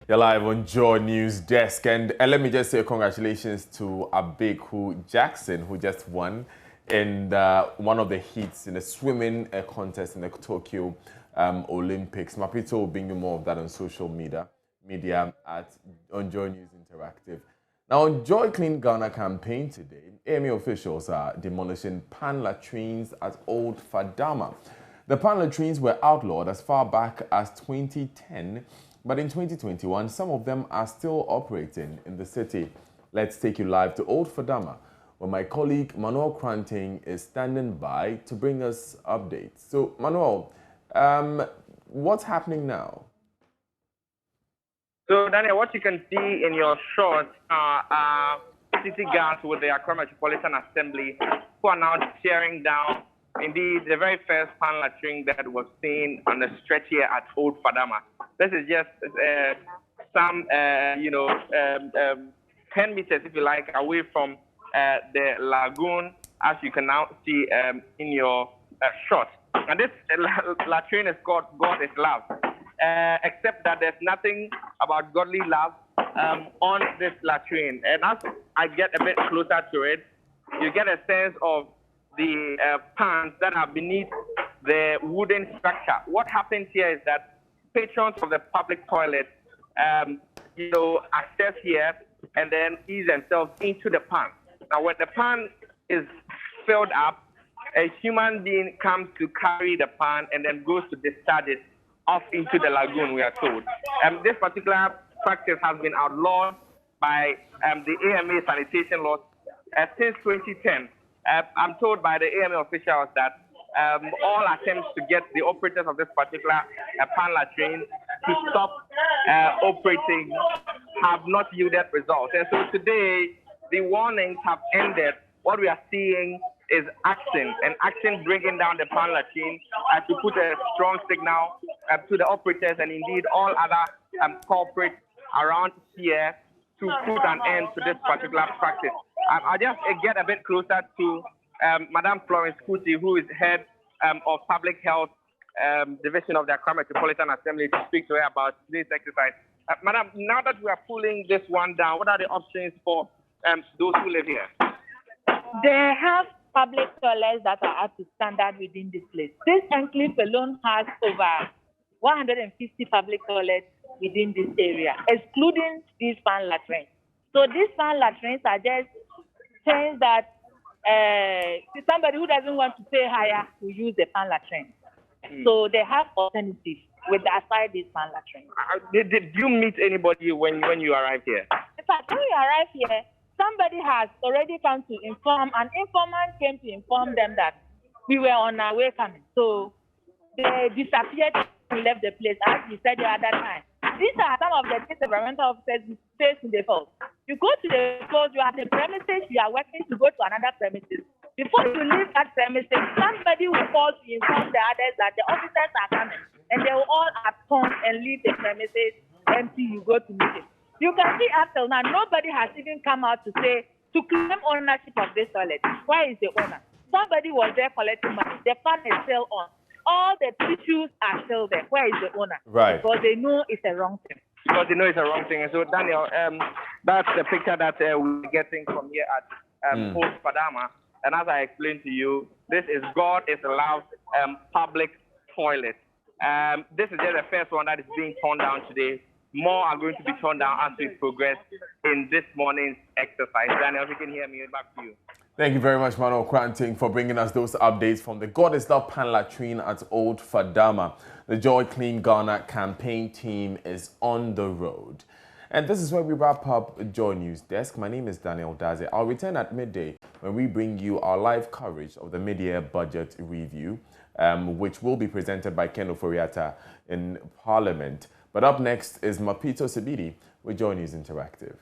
You're live on JoyNews desk, and let me just say congratulations to Abeku Jackson, who just won in one of the heats in the swimming contest in the Tokyo Olympics. Mapito will bring you more of that on social media on JoyNews Interactive. Now, on Joy Clean Ghana campaign today, AMA officials are demolishing pan latrines at Old Fadama. The pan latrines were outlawed as far back as 2010. But in 2021, some of them are still operating in the city. Let's take you live to Old Fadama, where my colleague Manuel Kranting is standing by to bring us updates. So, Manuel, what's happening now? So, Daniel, what you can see in your shot are city guards with the Accra Metropolitan Assembly who are now tearing down, indeed, the very first pan latrine that was seen on the stretch here at Old Fadama. This is just some, 10 meters, if you like, away from the lagoon, as you can now see in your shot. And this latrine is called God is Love, except that there's nothing about godly love on this latrine. And as I get a bit closer to it, you get a sense of the pans that are beneath the wooden structure. What happens here is that patrons of the public toilet, access here and then ease themselves into the pan. Now, when the pan is filled up, a human being comes to carry the pan and then goes to discharge it off into the lagoon, we are told. This particular practice has been outlawed by the AMA sanitation laws since 2010. I'm told by the AMA officials that all attempts to get the operators of this particular pan latrine to stop operating have not yielded results. And so today, the warnings have ended. What we are seeing is action, and action bringing down the pan latrine to put a strong signal to the operators and indeed all other corporates around here to put an end to this particular practice. I'll just get a bit closer to Madam Florence Kuti, who is head of Public Health Division of the Accra Metropolitan Assembly, to speak to her about today's exercise. Madam, now that we are pulling this one down, what are the options for those who live here? They have public toilets that are up to standard within this place. This enclave alone has over 150 public toilets within this area, excluding these pan latrines. So these pan latrines are just things that somebody who doesn't want to pay higher will use the pan latrine. So they have alternatives aside these pan latrines. Did you meet anybody when you arrived here? In fact, when we arrived here, somebody has already come to inform, an informant came to inform them that we were on our way coming. So they disappeared and left the place, as we said the other time. These are some of the things the environmental officers face in the field. You go to the field, you have the premises, you are working to go to another premises. Before you leave that premises, somebody will call to inform the others that the officers are coming, and they will all attend and leave the premises empty. You go to meeting. You can see up till now, nobody has even come out to claim ownership of this toilet. Where is the owner? Somebody was there collecting money. The fan is still on. All the tissues are still there. Where is the owner? Right. Because they know it's a wrong thing. Because they know it's a wrong thing. And so, Daniel, that's the picture that we're getting from here at Old Fadama. And as I explained to you, this is God is Love public toilet. This is just the first one that is being torn down today. More are going to be torn down as we progress in this morning's exercise. Daniel, if you can hear me, back to you. Thank you very much, Manuel Kranting, for bringing us those updates from the God is Love pan latrine at Old Fadama. The Joy Clean Ghana campaign team is on the road. And this is where we wrap up Joy News Desk. My name is Daniel Daze. I'll return at midday when we bring you our live coverage of the mid-year budget review, which will be presented by Ken Oforiatta in Parliament. But up next is Mapito Sibidi with Joy News Interactive.